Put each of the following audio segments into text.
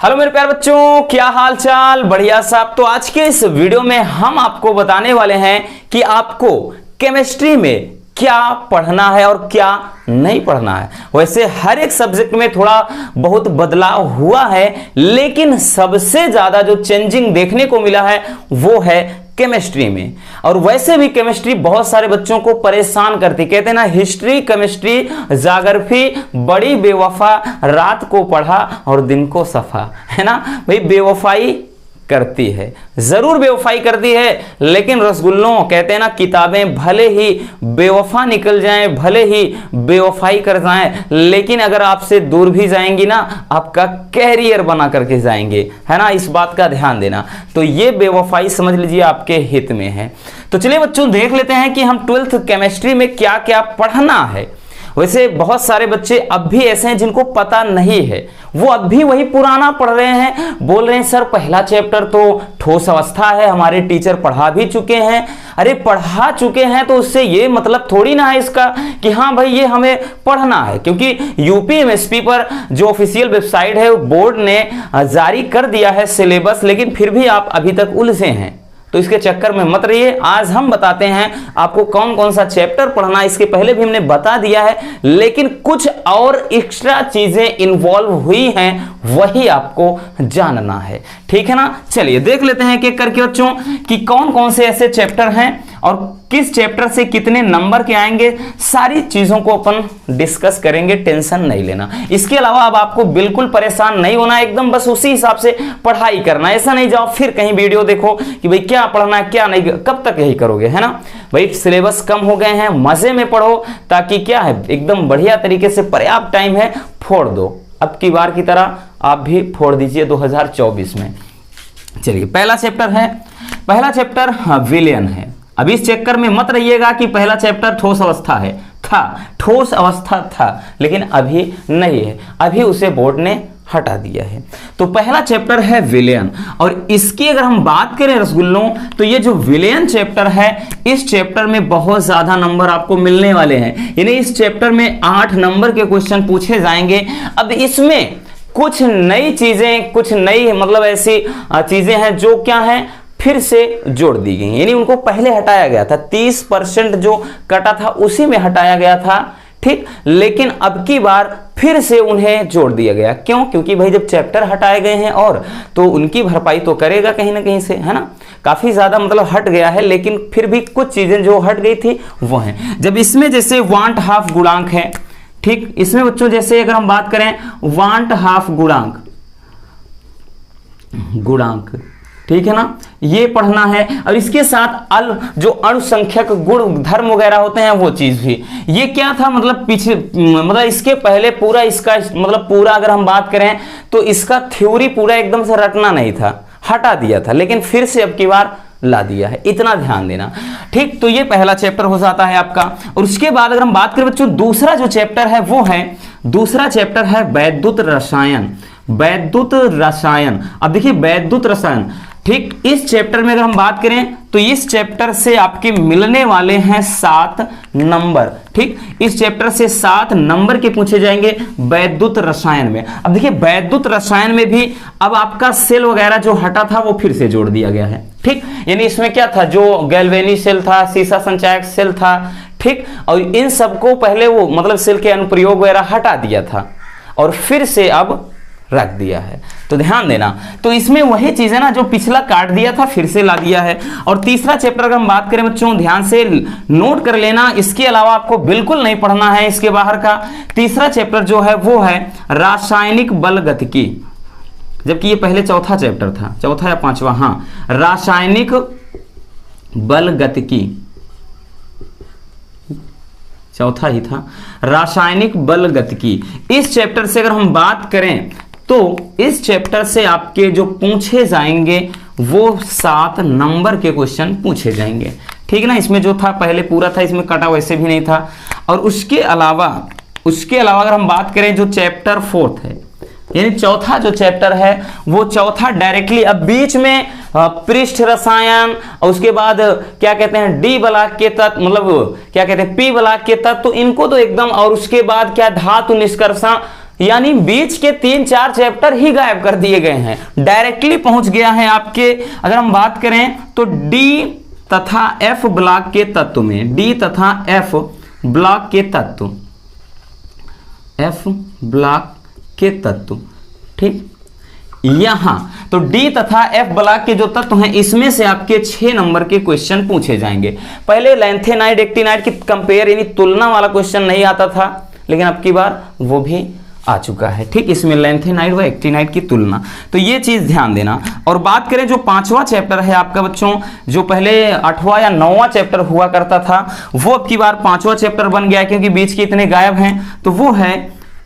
Hello मेरे प्यारे बच्चों, क्या हाल चाल? बढ़िया साहब। तो आज के इस वीडियो में हम आपको बताने वाले हैं कि आपको केमिस्ट्री में क्या पढ़ना है और क्या नहीं पढ़ना है। वैसे हर एक सब्जेक्ट में थोड़ा बहुत बदलाव हुआ है, लेकिन सबसे ज्यादा जो चेंजिंग देखने को मिला है वो है केमिस्ट्री में। और वैसे भी केमिस्ट्री बहुत सारे बच्चों को परेशान करती। कहते हैं ना, हिस्ट्री केमिस्ट्री जागरफी बड़ी बेवफा, रात को पढ़ा और दिन को सफा। है ना भाई, बेवफाई करती है, जरूर बेवफाई करती है, लेकिन रसगुल्लों कहते हैं ना, किताबें भले ही बेवफा निकल जाएं, भले ही बेवफाई कर जाएं, लेकिन अगर आपसे दूर भी जाएंगी ना, आपका कैरियर बना करके जाएंगे। है ना, इस बात का ध्यान देना। तो ये बेवफाई समझ लीजिए आपके हित में है। तो चलिए बच्चों, देख लेते हैं कि हम 12th केमिस्ट्री में क्या क्या पढ़ना है। वैसे बहुत सारे बच्चे अब भी ऐसे हैं जिनको पता नहीं है, वो अब भी वही पुराना पढ़ रहे हैं। बोल रहे हैं सर पहला चैप्टर तो ठोस अवस्था है, हमारे टीचर पढ़ा भी चुके हैं। अरे पढ़ा चुके हैं तो उससे ये मतलब थोड़ी ना है इसका कि हाँ भाई ये हमें पढ़ना है, क्योंकि यूपीएमएसपी पर जो ऑफिशियल वेबसाइट है बोर्ड ने जारी कर दिया है सिलेबस, लेकिन फिर भी आप अभी तक उलझे हैं। तो इसके चक्कर में मत रहिए। आज हम बताते हैं आपको कौन कौन सा चैप्टर पढ़ना है। इसके पहले भी हमने बता दिया है, लेकिन कुछ और एक्स्ट्रा चीजें इन्वॉल्व हुई हैं, वही आपको जानना है। ठीक है ना, चलिए देख लेते हैं एक करके बच्चों कि कौन कौन से ऐसे चैप्टर हैं और किस चैप्टर से कितने नंबर के आएंगे। सारी चीजों को अपन डिस्कस करेंगे, टेंशन नहीं लेना। इसके अलावा अब आपको बिल्कुल परेशान नहीं होना, एकदम बस उसी हिसाब से पढ़ाई करना। ऐसा नहीं जाओ फिर कहीं वीडियो देखो कि भाई क्या पढ़ना है क्या नहीं, कब तक यही करोगे। है ना भाई, सिलेबस कम हो गए हैं, मजे में पढ़ो, ताकि क्या है एकदम बढ़िया तरीके से, पर्याप्त टाइम है, फोड़ दो। अब की बार की तरह आप भी फोड़ दीजिए 2024 में। चलिए पहला चैप्टर विलयन है। अब इस चक्कर में मत रहिएगा कि पहला चैप्टर ठोस अवस्था है, ठोस अवस्था था, लेकिन अभी नहीं है, अभी उसे बोर्ड ने हटा दिया है। तो पहला चैप्टर है विलयन, और इसकी अगर हम बात करें रसगुल्लों, तो ये जो विलयन चैप्टर है, इस चैप्टर में बहुत ज्यादा नंबर आपको मिलने वाले हैं। यानी इस चैप्टर में 8 नंबर के क्वेश्चन पूछे जाएंगे। अब इसमें कुछ नई चीजें, कुछ नई मतलब ऐसी चीजें हैं जो क्या है, फिर से जोड़ दी गई। यानी उनको पहले हटाया गया था, 30% जो कटा था उसी में हटाया गया था, ठीक, लेकिन अब की बार फिर से उन्हें जोड़ दिया गया। क्यों? क्योंकि भाई जब चैप्टर हटाए गए हैं और तो उनकी भरपाई तो करेगा कहीं ना कहीं से। है ना, काफी ज्यादा मतलब हट गया है, लेकिन फिर भी कुछ चीजें जो हट गई थी वो हैं। जब इसमें जैसे वांट हाफ गुणांक है, ठीक, इसमें बच्चों जैसे अगर हम बात करें वांट हाफ गुणांक, ठीक है ना, ये पढ़ना है। और इसके साथ जो अणुसंख्यक गुण धर्म वगैरह होते हैं वो चीज भी। ये क्या था मतलब पीछे, मतलब इसके पहले पूरा इसका मतलब पूरा अगर हम बात करें तो इसका थ्योरी पूरा एकदम से रटना नहीं था, हटा दिया था, लेकिन फिर से अब की बार ला दिया है, इतना ध्यान देना। ठीक, तो ये पहला चैप्टर हो जाता है आपका। और उसके बाद अगर हम बात करें बच्चों, दूसरा जो चैप्टर है वो है, दूसरा चैप्टर है वैद्युत रसायन। अब देखिए वैद्युत रसायन, ठीक, इस चैप्टर में अगर हम बात करें तो इस चैप्टर से आपके मिलने वाले हैं 7 नंबर। ठीक, इस चैप्टर से 7 नंबर के पूछे जाएंगे वैद्युत रसायन में। अब देखिए वैद्युत रसायन में भी अब आपका सेल वगैरह जो हटा था वो फिर से जोड़ दिया गया है। ठीक, यानी इसमें क्या था, जो गैल्वेनी सेल था, सीसा संचायक सेल था, ठीक, और इन सबको पहले वो मतलब सेल के अनुप्रयोग वगैरह हटा दिया था और फिर से अब रख दिया है। तो ध्यान देना, तो इसमें वही चीज है ना जो पिछला काट दिया था फिर से ला दिया है। और तीसरा चैप्टर अगर हम बात करें बच्चों, ध्यान से नोट कर लेना, इसके अलावा आपको बिल्कुल नहीं पढ़ना है इसके बाहर का। तीसरा चैप्टर जो है वो है रासायनिक बलगतिकी, जबकि ये पहले चौथा चैप्टर था, चौथा या पांचवा, हाँ, रासायनिक बलगतिकी, चौथा ही था, रासायनिक बलगतिकी। इस चैप्टर से अगर हम बात करें तो इस चैप्टर से आपके जो पूछे जाएंगे वो 7 नंबर के क्वेश्चन पूछे जाएंगे। ठीक है ना, इसमें जो था पहले पूरा था, इसमें कटा वैसे भी नहीं था। और उसके अलावा अगर हम बात करें जो चैप्टर 4 है, यानी चौथा जो चैप्टर है वो चौथा डायरेक्टली, अब बीच में पृष्ठ रसायन और उसके बाद क्या कहते हैं डी ब्लॉक के तत्व, मतलब क्या कहते हैं पी ब्लॉक के तत्व, तो इनको तो एकदम, और उसके बाद क्या धातु निष्कर्षण, यानी बीच के 3-4 चैप्टर ही गायब कर दिए गए हैं, डायरेक्टली पहुंच गया है आपके। अगर हम बात करें तो डी तथा एफ ब्लॉक के तत्व में, डी तथा एफ ब्लॉक के तत्व, एफ ब्लॉक के तत्व, ठीक। यहां तो डी तथा एफ ब्लॉक के जो तत्व हैं इसमें से आपके 6 नंबर के क्वेश्चन पूछे जाएंगे। पहले लैंथेनाइड एक्टिनाइड की कंपेयर यानी तुलना वाला क्वेश्चन नहीं आता था, लेकिन अब की बार वो भी आ चुका है, ठीक। इसमें लैंथेनाइड व एक्टिनाइड की तुलना, तो ये चीज ध्यान देना। और बात करें जो 5वां चैप्टर है आपका बच्चों, जो पहले 8वां या 9वां चैप्टर हुआ करता था, वो अब की बार 5वां चैप्टर बन गया क्योंकि बीच के इतने गायब हैं। तो वो है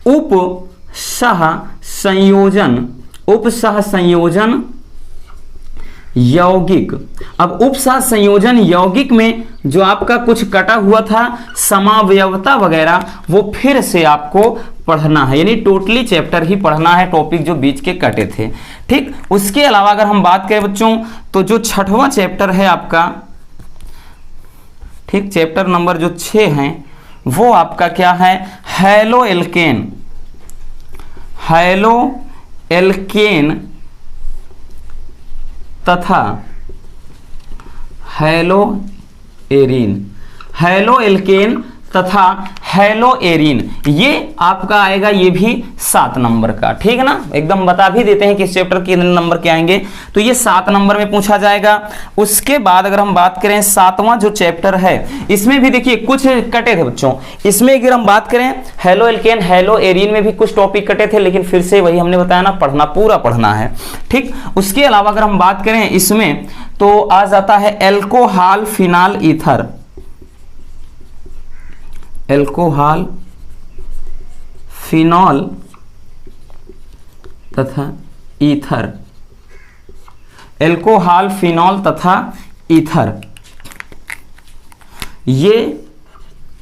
उपसह संयोजन, उपसह संयोजन यौगिक। अब उपसह संयोजन यौगिक में जो आपका कुछ कटा हुआ था समावयवता वगैरह, वो फिर से आपको पढ़ना है, यानी टोटली चैप्टर ही पढ़ना है, टॉपिक जो बीच के कटे थे, ठीक। उसके अलावा अगर हम बात करें बच्चों तो जो 6वां चैप्टर है आपका, ठीक, चैप्टर नंबर जो 6 है वो आपका क्या है, हैलो एल्केन, हैलो एल्केन तथा हैलो एरीन, हैलो एल्केन तथा हैलो एरीन, ये आपका आएगा, ये भी 7 नंबर का, ठीक है ना। एकदम बता भी देते हैं कि इस चैप्टर के नंबर के आएंगे, तो ये 7 नंबर में पूछा जाएगा। उसके बाद अगर हम बात करें 7वां जो चैप्टर है, इसमें भी देखिए कुछ कटे थे बच्चों। इसमें अगर हम बात करें हैलो एल्केन हैलो एरीन में भी कुछ टॉपिक कटे थे, लेकिन फिर से वही हमने बताया ना, पढ़ना पूरा पढ़ना है, ठीक। उसके अलावा अगर हम बात करें इसमें तो आ जाता है alcohol phenol ether, alcohol phenol तथा ईथर, एल्कोहल फिनॉल तथा ईथर, ये,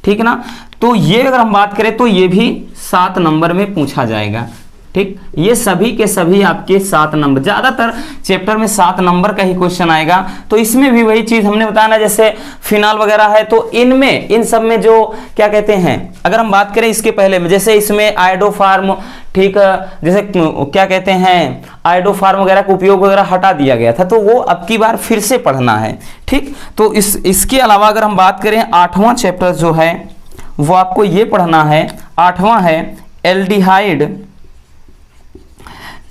ठीक ना। तो ये अगर हम बात करें तो ये भी 7 नंबर में पूछा जाएगा, ठीक। ये सभी के सभी आपके 7 नंबर, ज्यादातर चैप्टर में 7 नंबर का ही क्वेश्चन आएगा। तो इसमें भी वही चीज हमने बताया ना, जैसे फिनाल वगैरह है तो इनमें, इन सब में जो क्या कहते हैं, अगर हम बात करें इसके पहले में, जैसे इसमें आयोडोफार्म, ठीक, जैसे क्या कहते हैं आयोडोफार्म वगैरह का उपयोग वगैरह हटा दिया गया था, तो वो अब की बार फिर से पढ़ना है, ठीक। तो इसके अलावा अगर हम बात करें 8वां चैप्टर जो है वो आपको ये पढ़ना है, 8वां है एल्डिहाइड,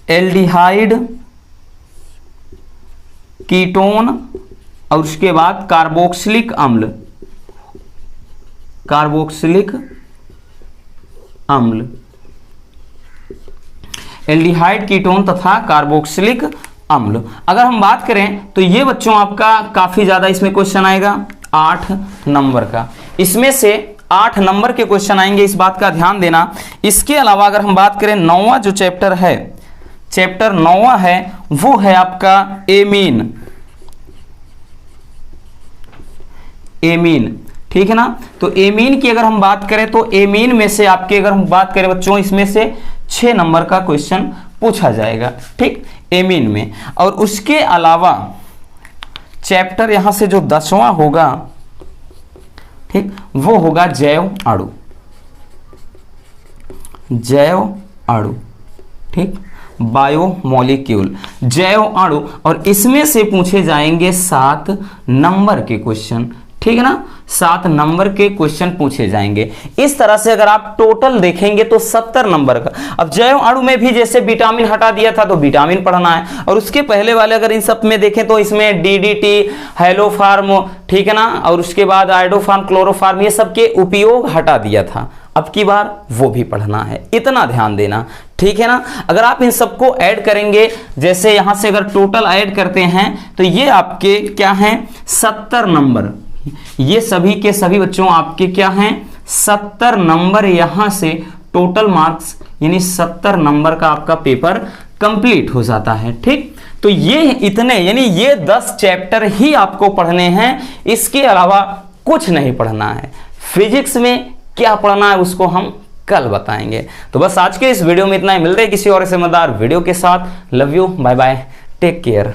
एल्डिहाइड कीटोन, और उसके बाद कार्बोक्सिलिक अम्ल, कार्बोक्सिलिक अम्ल, एल्डिहाइड कीटोन तथा कार्बोक्सिलिक अम्ल। अगर हम बात करें तो ये बच्चों आपका काफी ज्यादा इसमें क्वेश्चन आएगा, 8 नंबर का, इसमें से 8 नंबर के क्वेश्चन आएंगे, इस बात का ध्यान देना। इसके अलावा अगर हम बात करें 9वां जो चैप्टर है, चैप्टर 9वां है वो है आपका एमीन, एमीन, ठीक है ना। तो एमीन की अगर हम बात करें तो एमीन में से आपके अगर हम बात करें बच्चों, इसमें से 6 नंबर का क्वेश्चन पूछा जाएगा, ठीक, एमीन में। और उसके अलावा चैप्टर यहां से जो 10वां होगा, ठीक, वो होगा जैव अणु, जैव अणु, ठीक, बायोमोलिक्यूल, जैव अणु, और इसमें से पूछे जाएंगे 7 नंबर के क्वेश्चन, ठीक है ना। 7 नंबर के क्वेश्चन पूछे जाएंगे। इस तरह से अगर आप टोटल देखेंगे तो 70 नंबर का। अब जैव अणु में भी जैसे विटामिन हटा दिया था तो विटामिन पढ़ना है, और उसके पहले वाले अगर इन सब में देखें तो इसमें डीडीटी, हैलोफार्म, ठीक है ना, और उसके बाद आयोडोफार्म, क्लोरोफार्म, ये सब के उपयोग हटा दिया था, अब की बार वो भी पढ़ना है, इतना ध्यान देना, ठीक है ना। अगर आप इन सबको ऐड करेंगे, जैसे यहां से अगर टोटल ऐड करते हैं तो ये आपके क्या हैं, 70 नंबर, ये सभी के सभी बच्चों आपके क्या हैं, 70 नंबर यहां से टोटल मार्क्स, यानी 70 नंबर का आपका पेपर कंप्लीट हो जाता है, ठीक। तो ये इतने, यानी ये 10 चैप्टर ही आपको पढ़ने हैं, इसके अलावा कुछ नहीं पढ़ना है। फिजिक्स में क्या पढ़ना है उसको हम कल बताएंगे। तो बस आज के इस वीडियो में इतना ही, मिलते हैं किसी और समझदार वीडियो के साथ। Love you, bye bye, take care.